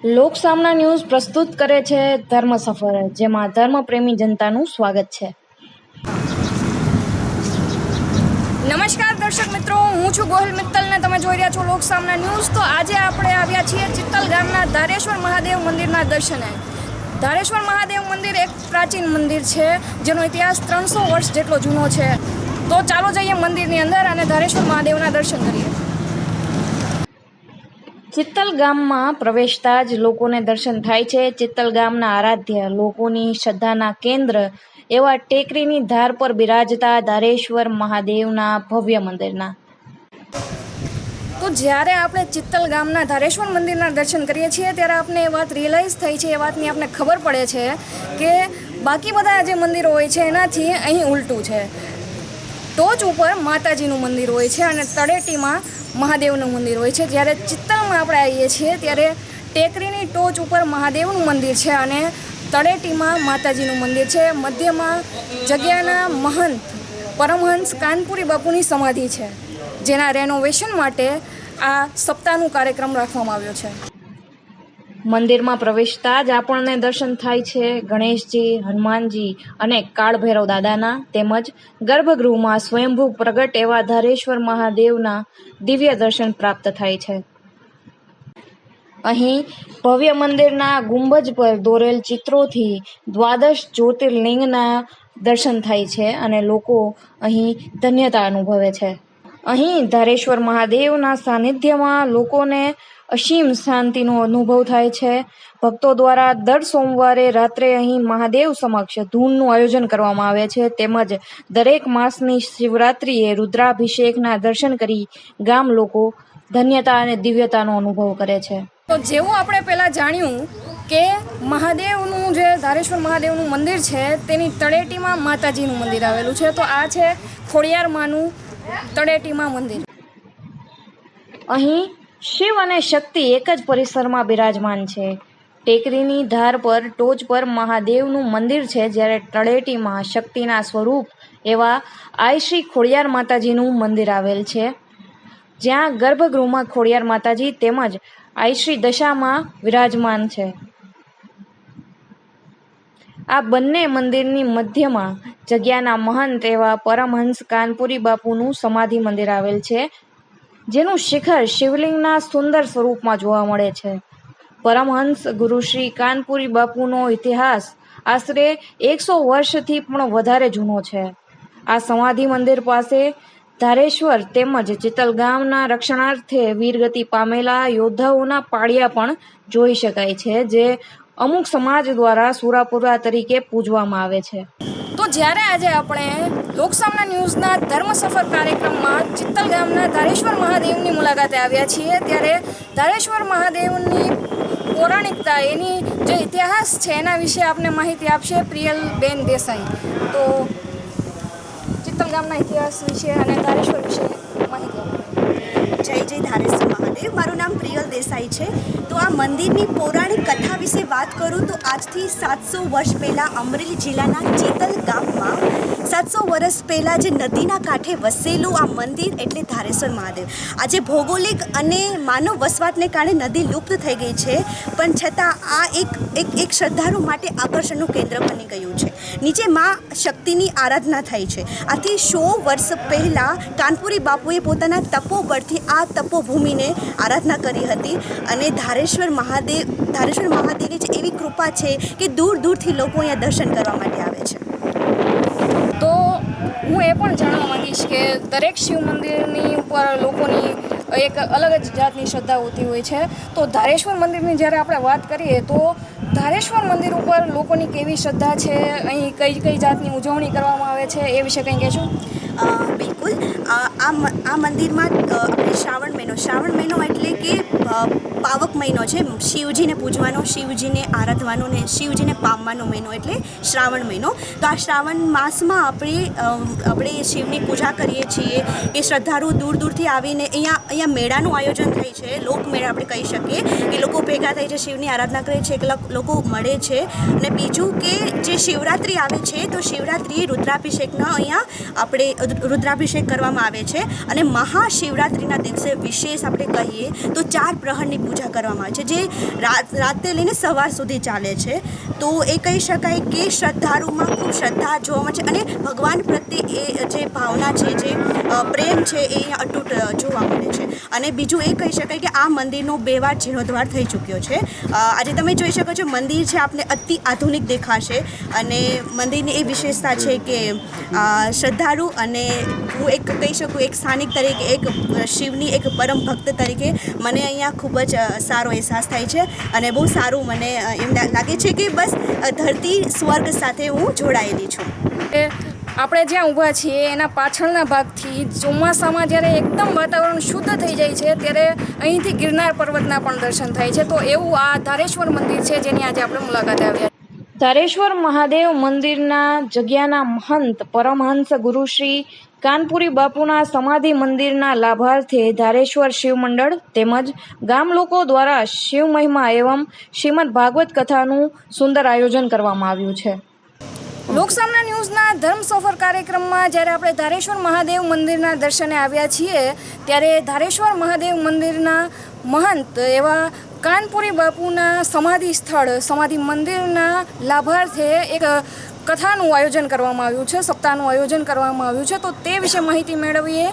Loksamna news પ્રસ્તુત કરે છે ધર્મ સફર, જેમાં ધર્મપ્રેમી જનતાનું સ્વાગત છે. નમસ્કાર દર્શક મિત્રો, હું છું ગોહિલ મિત્તલ ને તમે જોઈ રહ્યા છો લોકસામના ન્યૂઝ. તો આજે આપણે આવ્યા છીએ ચિત્તલ ગામના ધારેશ્વર મહાદેવ મંદિરના દર્શને. ધારેશ્વર મહાદેવ મંદિર એક પ્રાચીન મંદિર છે જેનો ઇતિહાસ 300 વર્ષ જેટલો જૂનો છે. તો ચાલો જઈએ મંદિરની અંદર અને ધારેશ્વર મહાદેવના દર્શન કરીએ. ચિત્તલ ગામમાં પ્રવેશતા જ લોકોને દર્શન થાય છે. ચિત્તલ ગામના આરાધ્ય લોકોની શ્રદ્ધાના કેન્દ્ર એવા ટેકરીની ધાર પર બિરાજતા ધારેશ્વર મહાદેવના ભવ્ય મંદિરના. તો જ્યારે આપણે ચિત્તલ ગામના ધારેશ્વર મંદિરના દર્શન કરીએ છીએ ત્યારે આપણે એ વાત રિયલાઇઝ થઈ છે, એ વાતની આપણે ખબર પડે છે કે બાકી બધા જે મંદિરો હોય છે એનાથી અહીં ઉલટું છે. ટોચ ઉપર માતાજીનું મંદિર હોય છે અને તળેટીમાં મહાદેવનું મંદિર હોય છે. જ્યારે ચિત્તલમાં આપણે આવીએ છીએ ત્યારે ટેકરીની ટોચ ઉપર મહાદેવનું મંદિર છે અને તળેટીમાં માતાજીનું મંદિર છે. મધ્યમાં જગ્યાના મહંત પરમહંસ કાનપુરી બાપુની સમાધિ છે, જેના રેનોવેશન માટે આ સપ્તાહનું કાર્યક્રમ રાખવામાં આવ્યો છે. મંદિરમાં પ્રવેશતા જ આપણને દર્શન થાય છે ગણેશજી, હનુમાનજી અને કાળભૈરવ દાદાના, તેમજ ગર્ભગૃહમાં સ્વયંભૂ પ્રગટ એવા ધારેશ્વર મહાદેવના દિવ્ય દર્શન પ્રાપ્ત થાય છે. અહીં ભવ્ય મંદિરના ગુંબજ પર દોરેલ ચિત્રોથી દ્વાદશ જ્યોતિર્લિંગના દર્શન થાય છે અને લોકો અહીં ધન્યતા અનુભવે છે. અહીં ધારેશ્વર મહાદેવના સાનિધ્યમાં લોકોને અસીમ શાંતિનો અનુભવ થાય છે. ભક્તો દ્વારા દર સોમવારે રાત્રે અહીં મહાદેવ સમક્ષ ધૂનનું આયોજન કરવામાં આવે છે. તેમજ દરેક માસની શિવરાત્રિએ રુદ્રાભિષેકના દર્શન કરી ગામ લોકો ધન્યતા અને દિવ્યતાનો અનુભવ કરે છે. તો જેવું આપણે પહેલાં જાણ્યું કે મહાદેવનું જે ધારેશ્વર મહાદેવનું મંદિર છે તેની તળેટીમાં માતાજીનું મંદિર આવેલું છે. તો આ છે ખોડિયાર માનું તળેટીમાં મંદિર. અહીં શિવ અને શક્તિ એક જ પરિસરમાં બિરાજમાન છે. ટેકરીની ધાર પર ટોચ પર મહાદેવનું મંદિર છે, જ્યારે તળેટીમાં શક્તિના સ્વરૂપ એવા આઈ શ્રી ખોડિયાર માતાજીનું મંદિર આવેલ છે, જ્યાં ગર્ભગૃહમાં ખોડિયાર માતાજી તેમજ આઈ શ્રી દશામાં વિરાજમાન છે. આ બંને મંદિરની મધ્યમાં જગ્યાના મહંત એવા પરમહંસ કાનપુરી બાપુનું સમાધિ મંદિર આવેલ છે, જેનું શિખર શિવલિંગના સુંદર સ્વરૂપમાં જોવા મળે છે. પરમહંસ ગુરુ શ્રી કાનપુરી બાપુનો ઇતિહાસ આશરે 100 વર્ષથી પણ વધારે જૂનો છે. આ સમાધિ મંદિર પાસે ધારેશ્વર તેમજ ચિત્તલ ગામના રક્ષણાર્થે વીરગતિ પામેલા યોદ્ધાઓના પાળિયા પણ જોઈ શકાય છે, જે અમુક સમાજ દ્વારા સુરાપુરા તરીકે પૂજવામાં આવે છે. તો જ્યારે આજે આપણે લોકસામના ન્યૂઝના ધર્મ સફર કાર્યક્રમમાં ચિત્તલ ગામના ધારેશ્વર મહાદેવની મુલાકાતે આવ્યા છીએ, ત્યારે ધારેશ્વર મહાદેવની પૌરાણિકતા, એની જે ઇતિહાસ છે એના વિશે આપને માહિતી આપશે પ્રિયલબેન દેસાઈ. તો ચિત્તલ ગામના ઇતિહાસ વિશે અને ધારેશ્વર વિશે માહિતી આપો. જય જય ધારેશ્વર મહાદેવ. મારું નામ પ્રિયલ દેસાઈ છે. તો આ મંદિરની પૌરાણિક કથા વિશે વાત કરું તો આજથી 700 વર્ષ પહેલાં અમરેલી જિલ્લાના ચિત્તલ ગામમાં 700 વર્ષ પહેલાં જે નદીના કાંઠે વસેલું આ મંદિર એટલે ધારેશ્વર મહાદેવ. આજે ભૌગોલિક અને માનવ વસવાટને કારણે નદી લુપ્ત થઈ ગઈ છે, પણ છતાં આ એક શ્રદ્ધાળુ માટે આકર્ષણનું કેન્દ્ર બની ગયું છે. નીચે માં શક્તિની આરાધના થાય છે. આથી 100 વર્ષ પહેલાં કાનપુરી બાપુએ પોતાના તપોબળથી આ તપોભૂમિને આરાધના કરી હતી અને ધારેશ્વર મહાદેવની જે એવી કૃપા છે કે દૂર દૂરથી લોકો અહીંયા દર્શન કરવા માટે આવે છે. તો હું એ પણ જાણવા માંગીશ કે દરેક શિવ મંદિરની ઉપર લોકોની એક અલગ જ જાતની શ્રદ્ધા હોતી હોય છે. તો ધારેશ્વર મંદિરની જ્યારે આપણે વાત કરીએ તો ધારેશ્વર મંદિર ઉપર લોકોની કેવી શ્રદ્ધા છે, અહીં કઈ કઈ જાતની ઉજવણી કરવામાં આવે છે, એ વિશે કંઈ કહેશો? બિલકુલ. આ મંદિરમાં આપણે શ્રાવણ મહિનો એટલે કે પાવક મહિનો છે. શિવજીને પૂજવાનો, શિવજીને આરાધવાનો ને શિવજીને પામવાનો મહિનો એટલે શ્રાવણ મહિનો. તો આ શ્રાવણ માસમાં આપણે શિવની પૂજા કરીએ છીએ કે શ્રદ્ધાળુ દૂર દૂરથી આવીને અહીંયા મેળાનું આયોજન થાય છે. લોકમેળા આપણે કહી શકીએ કે લોકો ભેગા થાય છે, શિવની આરાધના કરે છે, લોકો મળે છે. અને બીજું કે જે શિવરાત્રિ આવે છે તો શિવરાત્રિએ રુદ્રાભિષેકના અહીંયા આપણે રુદ્રાભિષેક કરવામાં આવે છે અને મહાશિવરાત્રિના દિવસે વિશેષ આપણે કહીએ તો 4 પ્રહરની પૂજા પૂજા કરવામાં આવે છે, જે રાતે લઈને સવાર સુધી ચાલે છે. તો એ કહી શકાય કે શ્રદ્ધાળુમાં ખૂબ શ્રદ્ધા જોવા મળે છે અને ભગવાન પ્રત્યે એ જે ભાવના છે, જે પ્રેમ છે, એ અહીંયા અતૂટ જોવા મળે છે. અને બીજું એ કહી શકાય કે આ મંદિરનો 2 વાર જીર્ણોદ્ધાર થઈ ચૂક્યો છે. આજે તમે જોઈ શકો છો મંદિર છે આપને અતિ આધુનિક દેખાશે અને મંદિરની એ વિશેષતા છે કે શ્રદ્ધાળુ અને હું એક કહી શકું એક સ્થાનિક તરીકે, એક શિવની એક પરમ ભક્ત તરીકે મને અહીંયા ખૂબ જ સારો અહેસાસ થાય છે અને બહુ સારું મને એમ લાગે છે કે બસ ધરતી સ્વર્ગ સાથે હું જોડાયેલી છું. આપણે જ્યાં ઊભા છીએ એના પાછળના ભાગથી ચોમાસામાં જ્યારે એકદમ વાતાવરણ શુદ્ધ થઈ જાય છે ત્યારે અહીંથી ગિરનાર પર્વતના પણ દર્શન થાય છે. તો એવું આ ધારેશ્વર મંદિર છે જેની આજે આપણે મુલાકાતે આવ્યા. ધારેશ્વર મહાદેવ મંદિરના જગ્યાના મહંત પરમહંસ ગુરુશ્રી કાનપુરી બાપુના સમાધિ મંદિરના લાભાર્થે ધારેશ્વર શિવ મંડળ તેમજ ગામ લોકો દ્વારા શિવ મહિમા એવં શ્રીમદ ભાગવત કથાનું સુંદર આયોજન કરવામાં આવ્યું છે. લોકસામના ન્યૂઝના ધર્મ સફર કાર્યક્રમમાં જ્યારે આપણે ધારેશ્વર મહાદેવ મંદિરના દર્શને આવ્યા છીએ ત્યારે ધારેશ્વર મહાદેવ મંદિરના મહંત એવા કાનપુરી બાપુના સમાધિ સ્થળ સમાધિ મંદિરના લાભાર્થે એક કથાનું આયોજન કરવામાં આવ્યું છે, સપ્તાહનું આયોજન કરવામાં આવ્યું છે. તો તે વિશે માહિતી મેળવીએ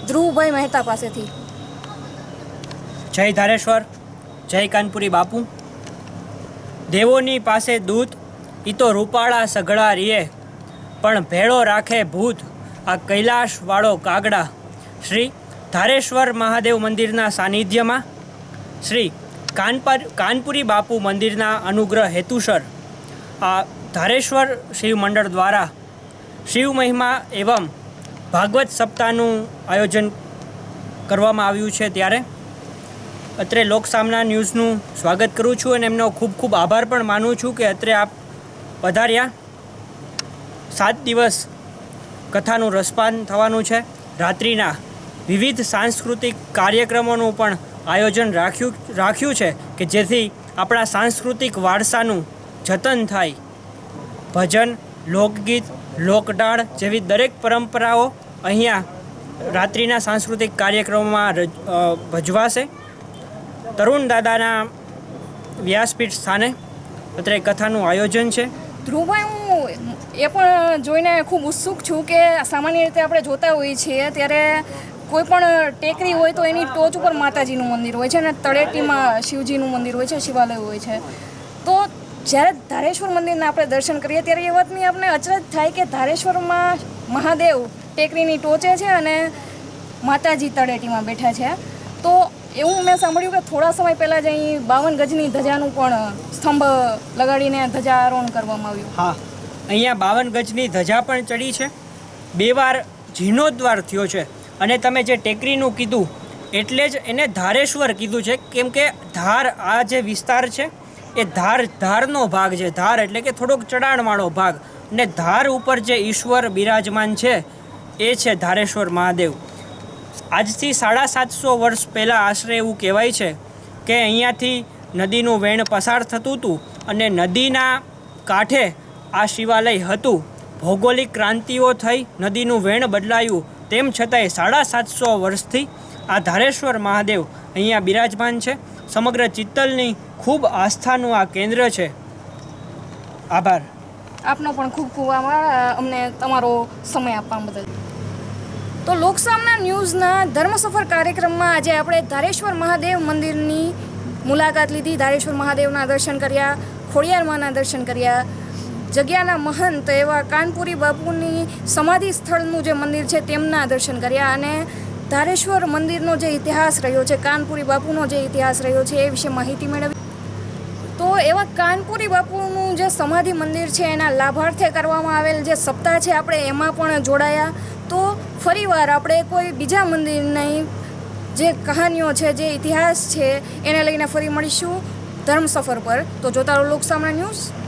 ધ્રુવભાઈ મહેતા પાસેથી. જય ધારેશ્વર, જય કાનપુરી બાપુ. દેવોની પાસે દૂત ઈ તો રૂપાળા સઘળા રીએ, પણ ભેળો રાખે ભૂત આ કૈલાશવાળો કાગડા. શ્રી ધારેશ્વર મહાદેવ મંદિરના સાનિધ્યમાં શ્રી કાનપુરી બાપુ મંદિરના અનુગ્રહ હેતુસર આ ધારેશ્વર શિવ મંડળ દ્વારા શિવ મહિમા એવં ભાગવત સપ્તાહનું આયોજન કરવામાં આવ્યું છે. ત્યારે અત્રે લોકસામના ન્યૂઝનું સ્વાગત કરું છું અને એમનો ખૂબ ખૂબ આભાર પણ માનું છું કે અત્રે આપ પધાર્યા. 7 દિવસ કથાનું રસપાન થવાનું છે. રાત્રિના વિવિધ સાંસ્કૃતિક કાર્યક્રમોનું પણ આયોજન રાખ્યું છે કે જેથી આપણા સાંસ્કૃતિક વારસાનું જતન થાય. ભજન, લોકગીત, લોકડાળ જેવી દરેક પરંપરાઓ અહીંયા રાત્રિના સાંસ્કૃતિક કાર્યક્રમોમાં ભજવાશે. તરુણ દાદાના વ્યાસપીઠ સ્થાને અત્રે કથાનું આયોજન છે. ધ્રુવભાઈ, હું એ પણ જોઈને ખૂબ ઉત્સુક છું કે સામાન્ય રીતે આપણે જોતા હોઈએ છીએ ત્યારે કોઈ પણ ટેકરી હોય તો એની ટોચ ઉપર માતાજીનું મંદિર હોય છે અને તળેટીમાં શિવજીનું મંદિર હોય છે, શિવાલય હોય છે. તો જ્યારે ધારેશ્વર મંદિરના આપણે દર્શન કરીએ ત્યારે એ વાતની આપણે અચરજ થાય કે ધારેશ્વરમાં મહાદેવ ટેકરીની ટોચે છે અને માતાજી તળેટીમાં બેઠા છે. તો એવું મેં સાંભળ્યું કે થોડા સમય પહેલાં જ અહીં 52 ગજની ધજાનું પણ સ્તંભ લગાડીને ધજારોહણ કરવામાં આવ્યું. હા, અહીંયા 52 ગજની ધજા પણ ચડી છે. 2 વાર જીર્ણોદ્ધાર થયો છે. અને તમે જે ટેકરીનું કીધું એટલે જ એને ધારેશ્વર કીધું છે, કેમ કે ધાર આ જે વિસ્તાર છે એ ધારનો ભાગ છે. ધાર એટલે કે થોડોક ચડાણવાળો ભાગ, અને ધાર ઉપર જે ઈશ્વર બિરાજમાન છે એ છે ધારેશ્વર મહાદેવ. આજથી 750 વર્ષ પહેલાં આશરે એવું કહેવાય છે કે અહીંયાથી નદીનું વેણ પસાર થતું હતું અને નદીના કાંઠે આ શિવાલય હતું. ભૌગોલિક ક્રાંતિઓ થઈ, નદીનું વેણ બદલાયું, તેમ છતાંય 750 વર્ષથી આ ધારેશ્વર મહાદેવ અહીંયા બિરાજમાન છે. સમગ્ર ચિત્તલની ખૂબ આસ્થાનું આ કેન્દ્ર છે. આભાર. આપનો પણ ખૂબ ખૂબ આભાર અમને તમારો સમય આપવા બદલ. તો લોકસામના ન્યૂઝના ધર્મસફર કાર્યક્રમમાં આજે આપણે ધારેશ્વર મહાદેવ મંદિરની મુલાકાત લીધી. ધારેશ્વર મહાદેવના દર્શન કર્યા, ખોડિયારમાંના દર્શન કર્યા, જગ્યાના મહંત એવા કાનપુરી બાપુની સમાધિ સ્થળનું જે મંદિર છે તેમના દર્શન કર્યા અને ધારેશ્વર મંદિરનો જે ઇતિહાસ રહ્યો છે, કાનપુરી બાપુનો જે ઇતિહાસ રહ્યો છે એ વિશે માહિતી મેળવી. તો એવા કાનપુરી બાપુનું જે સમાધિ મંદિર છે એના લાભાર્થે કરવામાં આવેલ જે સપ્તાહ છે આપણે એમાં પણ જોડાયા. તો ફરીવાર આપણે કોઈ બીજા મંદિરની જે કહાનીઓ છે, જે ઇતિહાસ છે એને લઈને ફરી મળીશું ધર્મ સફર પર. તો જોતા રહો લોકસામના ન્યૂઝ.